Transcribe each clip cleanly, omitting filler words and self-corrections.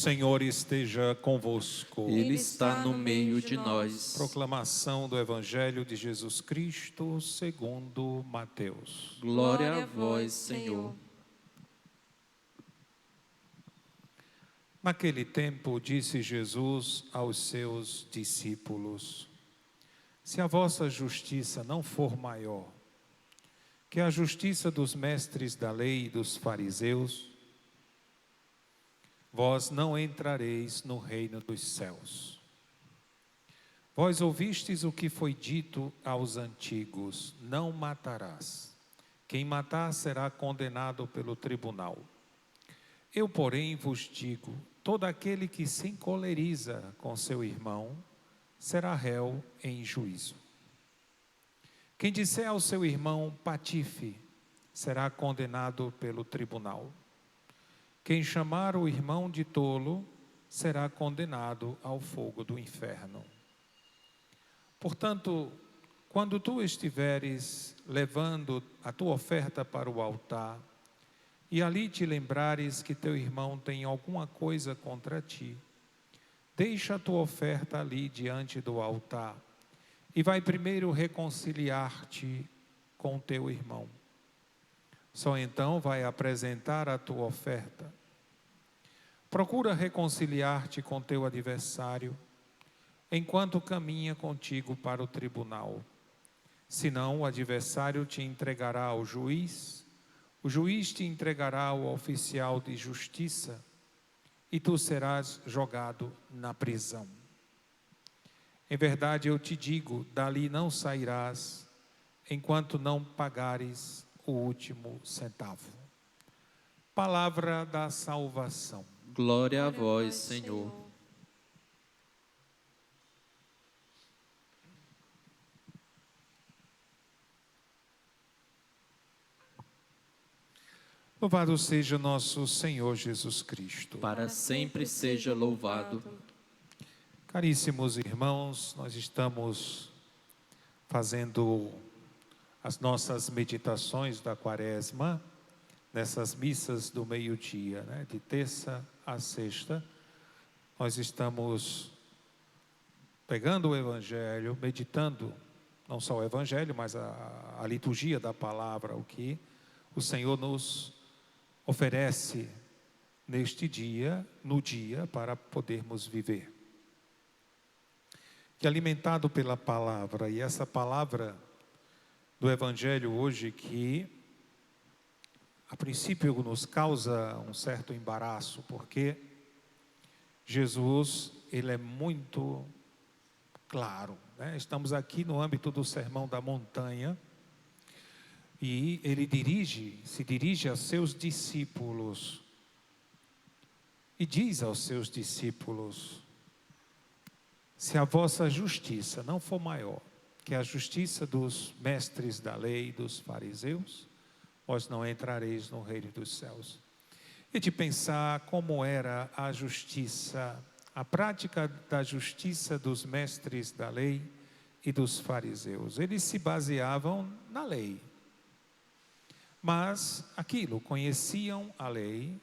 Senhor esteja convosco. Ele está no meio de nós. Proclamação do Evangelho de Jesus Cristo segundo Mateus. Glória a vós, Senhor. Naquele tempo disse Jesus aos seus discípulos: se a vossa justiça não for maior que a justiça dos mestres da lei e dos fariseus, vós não entrareis no reino dos céus. Vós ouvistes o que foi dito aos antigos: não matarás. Quem matar será condenado pelo tribunal. Eu, porém, vos digo: todo aquele que se encoleriza com seu irmão será réu em juízo. Quem disser ao seu irmão patife será condenado pelo tribunal. Quem chamar o irmão de tolo será condenado ao fogo do inferno. Portanto, quando tu estiveres levando a tua oferta para o altar, e ali te lembrares que teu irmão tem alguma coisa contra ti, deixa a tua oferta ali diante do altar, e vai primeiro reconciliar-te com teu irmão. Só então vai apresentar a tua oferta. Procura reconciliar-te com teu adversário, enquanto caminha contigo para o tribunal. Senão o adversário te entregará ao juiz, o juiz te entregará ao oficial de justiça, e tu serás jogado na prisão. Em verdade eu te digo, dali não sairás, enquanto não pagares o último centavo. Palavra da salvação. Glória a vós, Senhor. Louvado seja nosso Senhor Jesus Cristo. Para sempre seja louvado. Caríssimos irmãos, nós estamos fazendo as nossas meditações da Quaresma, nessas missas do meio-dia, né? De terça a sexta. Nós estamos pegando o Evangelho, meditando, não só o Evangelho, mas a liturgia da palavra, o que o Senhor nos oferece neste dia, no dia, para podermos viver. Que alimentado pela palavra, e essa palavra do Evangelho hoje que a princípio nos causa um certo embaraço, porque Jesus, ele é muito claro, né? Estamos aqui no âmbito do Sermão da Montanha, e ele se dirige a seus discípulos, e diz aos seus discípulos: se a vossa justiça não for maior que a justiça dos mestres da lei e dos fariseus, vós não entrareis no reino dos céus. E de pensar como era a justiça, a prática da justiça dos mestres da lei e dos fariseus. Eles se baseavam na lei, mas aquilo, conheciam a lei,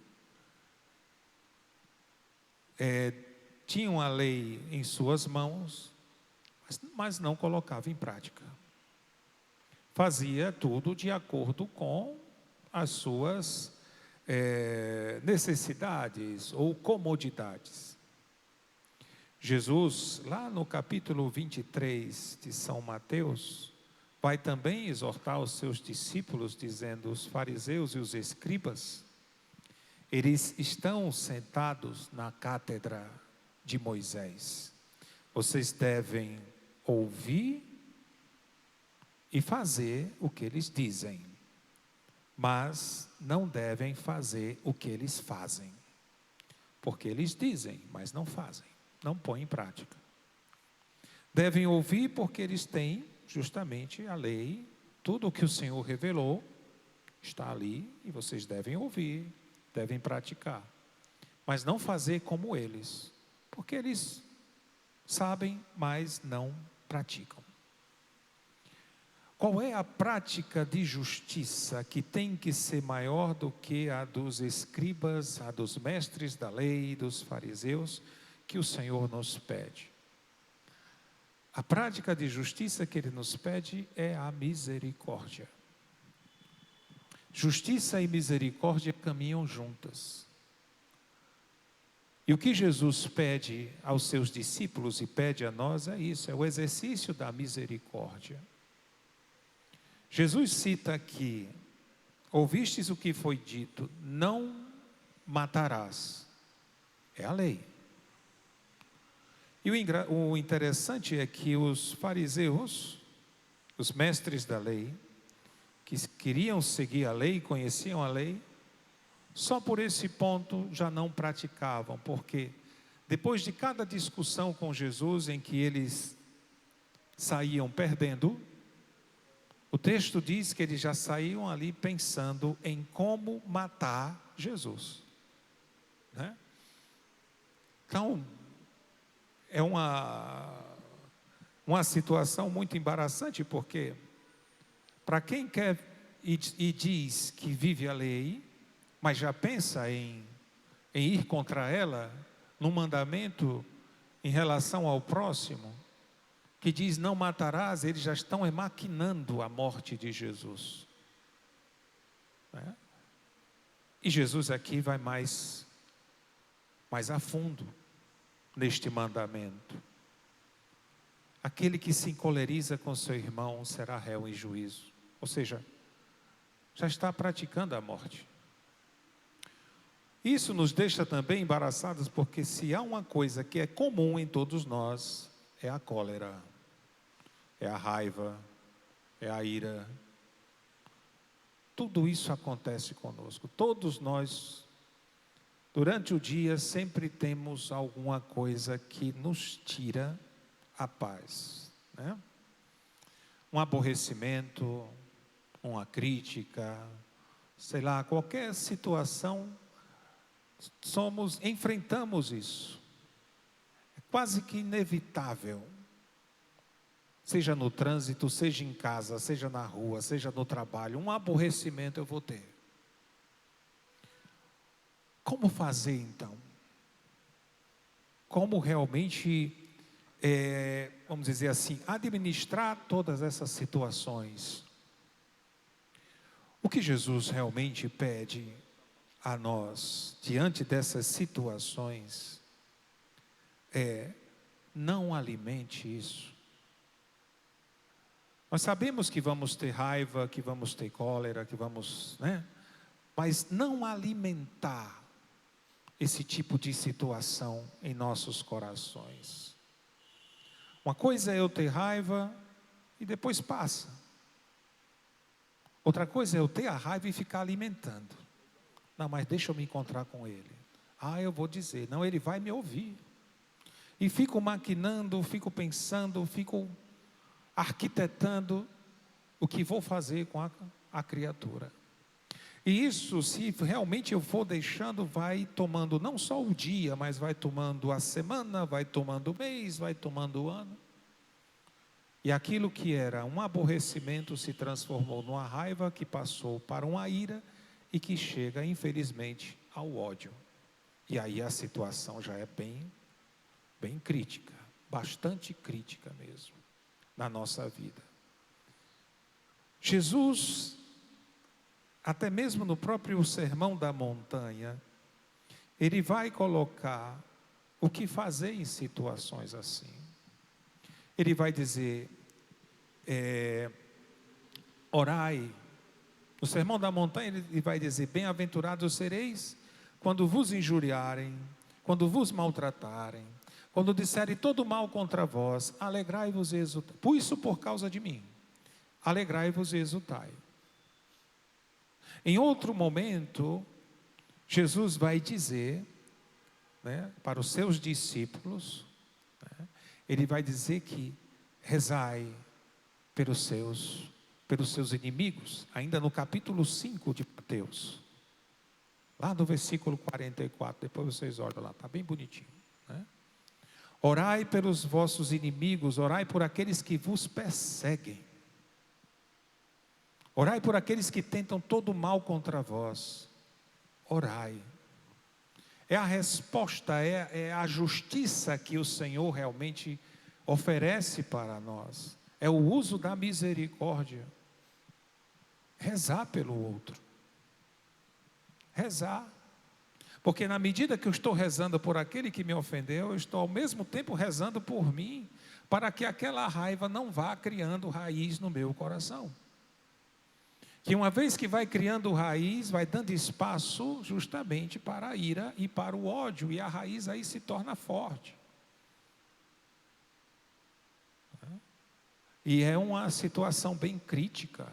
tinham a lei em suas mãos, mas não colocavam em prática. Fazia tudo de acordo com as suas necessidades ou comodidades. Jesus, lá no capítulo 23 de São Mateus, vai também exortar os seus discípulos, dizendo: os fariseus e os escribas, eles estão sentados na cátedra de Moisés. Vocês devem ouvir e fazer o que eles dizem, mas não devem fazer o que eles fazem, porque eles dizem, mas não fazem, não põem em prática. Devem ouvir porque eles têm justamente a lei, tudo o que o Senhor revelou está ali, e vocês devem ouvir, devem praticar, mas não fazer como eles, porque eles sabem, mas não praticam. Qual é a prática de justiça que tem que ser maior do que a dos escribas, a dos mestres da lei, dos fariseus, que o Senhor nos pede? A prática de justiça que Ele nos pede é a misericórdia. Justiça e misericórdia caminham juntas. E o que Jesus pede aos seus discípulos e pede a nós é isso, é o exercício da misericórdia. Jesus cita aqui: ouvistes o que foi dito, não matarás. É a lei. E o interessante é que os fariseus, os mestres da lei, que queriam seguir a lei, conheciam a lei, só por esse ponto já não praticavam, porque depois de cada discussão com Jesus em que eles saíam perdendo, o texto diz que eles já saíam ali pensando em como matar Jesus, né? Então, é uma situação muito embaraçante, porque para quem quer e diz que vive a lei, mas já pensa em ir contra ela, no mandamento em relação ao próximo, que diz não matarás, eles já estão maquinando a morte de Jesus, né? E Jesus aqui vai mais a fundo neste mandamento. Aquele que se encoleriza com seu irmão será réu em juízo, ou seja, já está praticando a morte. Isso nos deixa também embaraçados, porque se há uma coisa que é comum em todos nós, é a cólera, é a raiva, é a ira. Tudo isso acontece conosco. Todos nós, durante o dia, sempre temos alguma coisa que nos tira a paz, né? Um aborrecimento, uma crítica, sei lá, qualquer situação, enfrentamos isso. É quase que inevitável. Seja no trânsito, seja em casa, seja na rua, seja no trabalho, um aborrecimento eu vou ter. Como fazer então? Como realmente, vamos dizer assim, administrar todas essas situações? O que Jesus realmente pede a nós, diante dessas situações, é: não alimente isso. Nós sabemos que vamos ter raiva, que vamos ter cólera, que vamos, né? Mas não alimentar esse tipo de situação em nossos corações. Uma coisa é eu ter raiva e depois passa. Outra coisa é eu ter a raiva e ficar alimentando. Não, mas deixa eu me encontrar com ele. Eu vou dizer, não, ele vai me ouvir. E fico maquinando, fico pensando, fico arquitetando o que vou fazer com a criatura. E isso, se realmente eu for deixando, vai tomando não só o dia, mas vai tomando a semana, vai tomando o mês, vai tomando o ano. E aquilo que era um aborrecimento se transformou numa raiva, que passou para uma ira e que chega, infelizmente, ao ódio. E aí a situação já é bem crítica, bastante crítica mesmo, na nossa vida. Jesus, até mesmo no próprio Sermão da Montanha, ele vai colocar o que fazer em situações assim. Ele vai dizer, orai. No Sermão da Montanha ele vai dizer, bem-aventurados sereis quando vos injuriarem, quando vos maltratarem, quando disserem todo mal contra vós, alegrai-vos e exultai. Por isso, por causa de mim, alegrai-vos e exultai. Em outro momento, Jesus vai dizer, né, para os seus discípulos, né, ele vai dizer que rezai pelos seus inimigos, ainda no capítulo 5 de Mateus, lá no versículo 44, depois vocês olham lá, está bem bonitinho, né? Orai pelos vossos inimigos, orai por aqueles que vos perseguem. Orai por aqueles que tentam todo mal contra vós. Orai. É a resposta, é a justiça que o Senhor realmente oferece para nós. É o uso da misericórdia. Rezar pelo outro. Rezar. Porque na medida que eu estou rezando por aquele que me ofendeu, eu estou ao mesmo tempo rezando por mim, para que aquela raiva não vá criando raiz no meu coração. Que uma vez que vai criando raiz, vai dando espaço justamente para a ira e para o ódio, e a raiz aí se torna forte. E é uma situação bem crítica.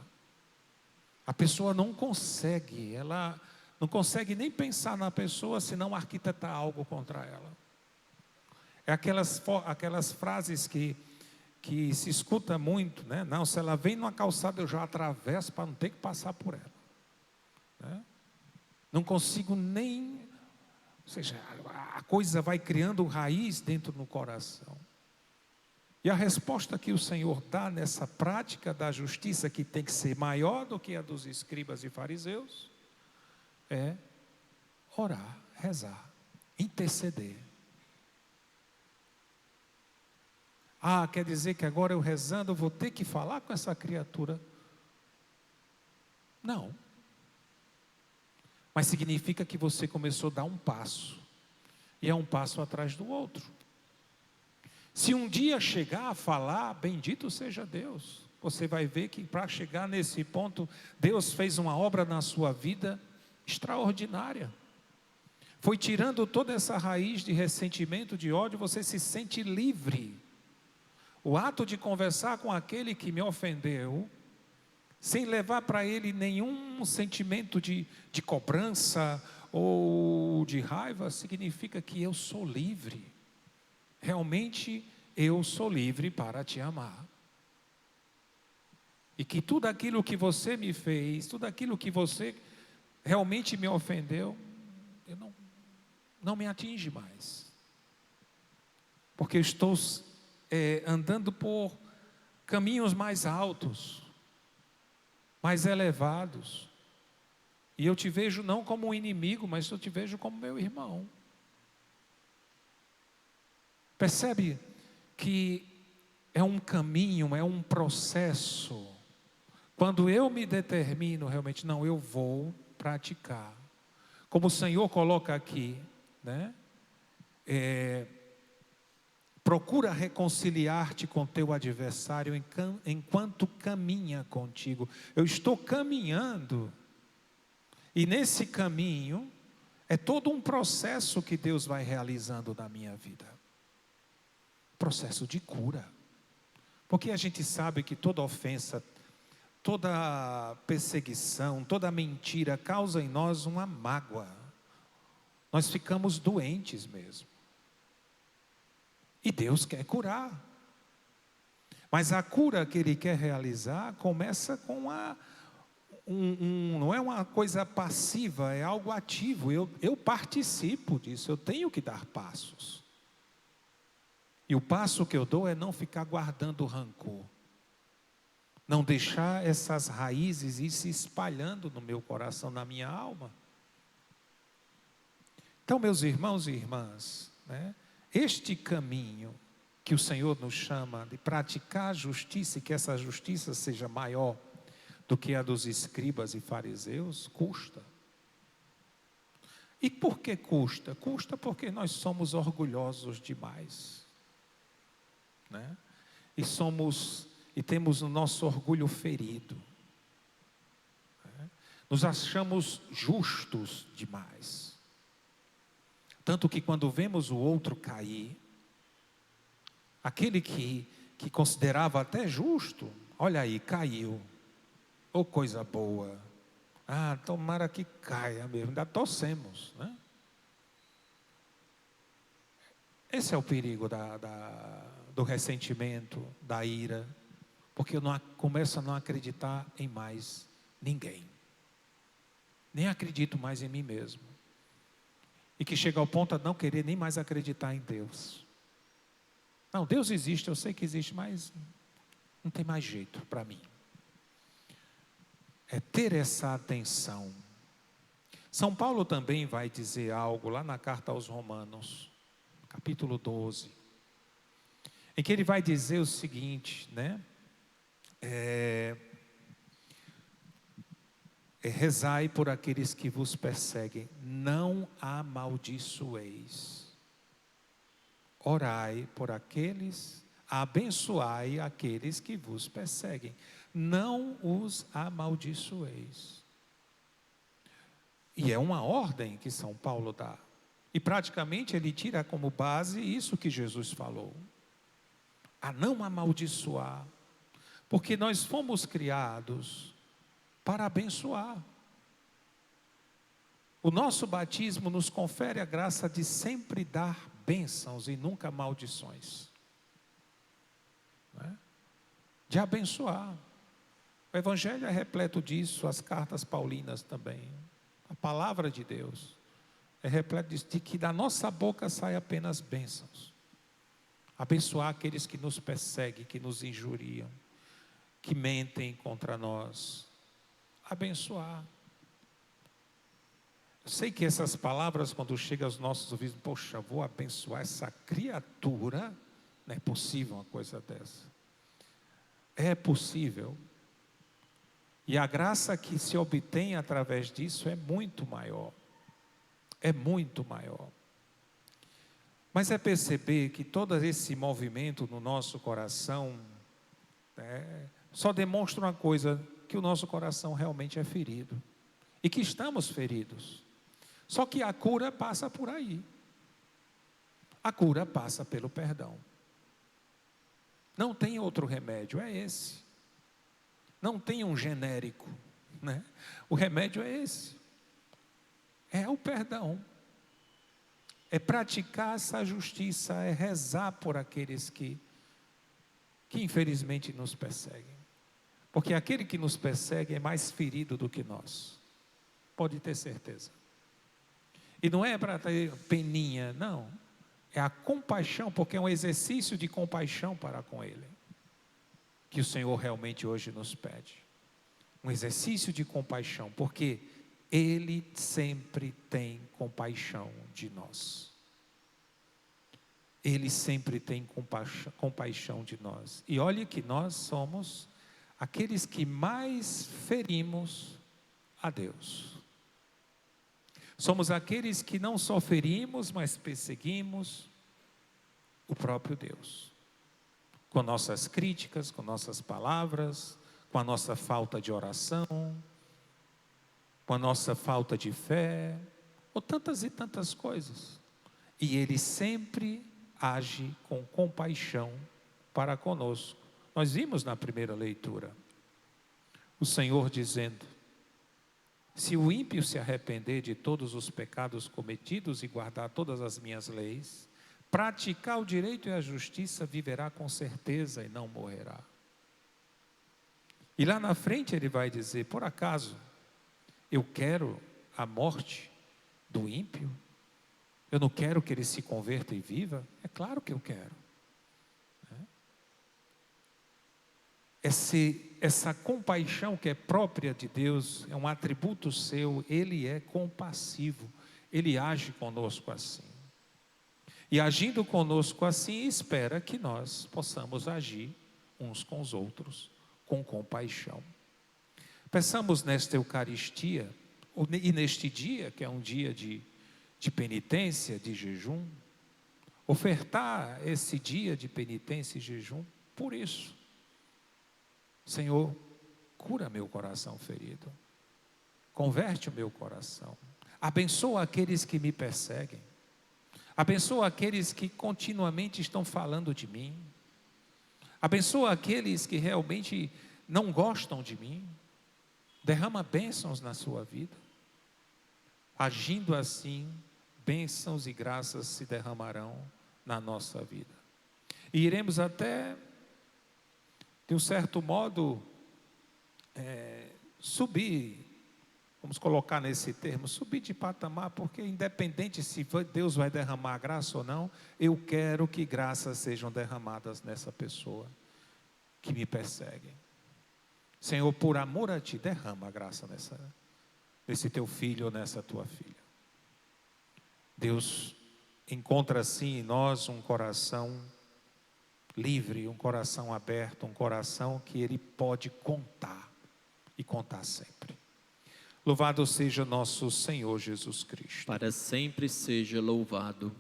A pessoa não consegue, ela não consegue nem pensar na pessoa, senão arquitetar algo contra ela. É aquelas frases que se escuta muito, né? Não, se ela vem numa calçada eu já atravesso para não ter que passar por ela, né? Não consigo nem, ou seja, a coisa vai criando raiz dentro do coração. E a resposta que o Senhor dá nessa prática da justiça, que tem que ser maior do que a dos escribas e fariseus, é orar, rezar, interceder. Ah, quer dizer que agora eu rezando, eu vou ter que falar com essa criatura? Não. Mas significa que você começou a dar um passo. E é um passo atrás do outro. Se um dia chegar a falar, bendito seja Deus. Você vai ver que para chegar nesse ponto, Deus fez uma obra na sua vida extraordinária. Foi tirando toda essa raiz de ressentimento, de ódio, você se sente livre. O ato de conversar com aquele que me ofendeu, sem levar para ele nenhum sentimento de cobrança ou de raiva, significa que eu sou livre. Realmente eu sou livre para te amar. E que tudo aquilo que você me fez, tudo aquilo que você realmente me ofendeu, eu não me atinge mais. Porque eu estou andando por caminhos mais altos, mais elevados. E eu te vejo não como um inimigo, mas eu te vejo como meu irmão. Percebe que é um caminho, é um processo. Quando eu me determino realmente, não, eu vou praticar. Como o Senhor coloca aqui, né? Procura reconciliar-te com teu adversário enquanto caminha contigo. Eu estou caminhando. E nesse caminho, é todo um processo que Deus vai realizando na minha vida. Processo de cura. Porque a gente sabe que toda ofensa, toda perseguição, toda mentira causa em nós uma mágoa. Nós ficamos doentes mesmo. E Deus quer curar. Mas a cura que Ele quer realizar começa com não é uma coisa passiva, é algo ativo. Eu participo disso, eu tenho que dar passos. E o passo que eu dou é não ficar guardando rancor. Não deixar essas raízes ir se espalhando no meu coração, na minha alma. Então, meus irmãos e irmãs, né? Este caminho que o Senhor nos chama de praticar a justiça, e que essa justiça seja maior do que a dos escribas e fariseus, custa. E por que custa? Custa porque nós somos orgulhosos demais, né? E temos o nosso orgulho ferido, né? Nos achamos justos demais. Tanto que quando vemos o outro cair, aquele que considerava até justo, olha aí, caiu. Oh, coisa boa. Ah, tomara que caia mesmo, ainda torcemos, né? Esse é o perigo do ressentimento, da ira, porque eu começo a não acreditar em mais ninguém. Nem acredito mais em mim mesmo. E que chega ao ponto de não querer nem mais acreditar em Deus. Não, Deus existe, eu sei que existe, mas não tem mais jeito para mim. é ter essa atenção. São Paulo também vai dizer algo lá na carta aos Romanos, capítulo 12, em que ele vai dizer o seguinte, né? Rezai por aqueles que vos perseguem, não amaldiçoeis. Orai por aqueles, abençoai aqueles que vos perseguem, não os amaldiçoeis. E é uma ordem que São Paulo dá. E praticamente ele tira como base isso que Jesus falou. A não amaldiçoar. Porque nós fomos criados para abençoar. O nosso batismo nos confere a graça de sempre dar bênçãos e nunca maldições. Não é? De abençoar. O Evangelho é repleto disso, as cartas paulinas também. A palavra de Deus é repleta de que da nossa boca saem apenas bênçãos. Abençoar aqueles que nos perseguem, que nos injuriam, que mentem contra nós. Abençoar. Eu sei que essas palavras, quando chegam aos nossos ouvidos, poxa, vou abençoar essa criatura. Não é possível uma coisa dessa. É possível. E a graça que se obtém através disso é muito maior. É muito maior. Mas é perceber que todo esse movimento no nosso coração, só demonstra uma coisa, que o nosso coração realmente é ferido. E que estamos feridos. Só que a cura passa por aí. A cura passa pelo perdão. Não tem outro remédio, é esse. Não tem um genérico, né? O remédio é esse. É o perdão. É praticar essa justiça, é rezar por aqueles que infelizmente nos perseguem. Porque aquele que nos persegue é mais ferido do que nós. Pode ter certeza. E não é para ter peninha, não. É a compaixão, porque é um exercício de compaixão para com ele. Que o Senhor realmente hoje nos pede. Um exercício de compaixão, porque Ele sempre tem compaixão de nós. Ele sempre tem compaixão de nós. E olhe que nós somos aqueles que mais ferimos a Deus. Somos aqueles que não só ferimos, mas perseguimos o próprio Deus. Com nossas críticas, com nossas palavras, com a nossa falta de oração, com a nossa falta de fé, ou tantas e tantas coisas. E Ele sempre age com compaixão para conosco. Nós vimos na primeira leitura, o Senhor dizendo, se o ímpio se arrepender de todos os pecados cometidos e guardar todas as minhas leis, praticar o direito e a justiça, viverá com certeza e não morrerá. E lá na frente ele vai dizer, por acaso, eu quero a morte do ímpio? Eu não quero que ele se converta e viva? É claro que eu quero. Essa compaixão que é própria de Deus, é um atributo seu, Ele é compassivo, Ele age conosco assim. E agindo conosco assim, espera que nós possamos agir uns com os outros, com compaixão. Peçamos nesta Eucaristia, e neste dia, que é um dia de penitência, de jejum, ofertar esse dia de penitência e jejum por isso. Senhor, cura meu coração ferido, converte o meu coração, abençoa aqueles que me perseguem, abençoa aqueles que continuamente estão falando de mim, abençoa aqueles que realmente não gostam de mim, derrama bênçãos na sua vida. Agindo assim, bênçãos e graças se derramarão na nossa vida. E iremos até, de um certo modo, subir, vamos colocar nesse termo, subir de patamar, porque independente se Deus vai derramar graça ou não, eu quero que graças sejam derramadas nessa pessoa que me persegue. Senhor, por amor a Ti, derrama a graça nesse Teu filho ou nessa Tua filha. Deus, encontra assim em nós um coração livre, um coração aberto, um coração que Ele pode contar e contar sempre. Louvado seja nosso Senhor Jesus Cristo. Para sempre seja louvado.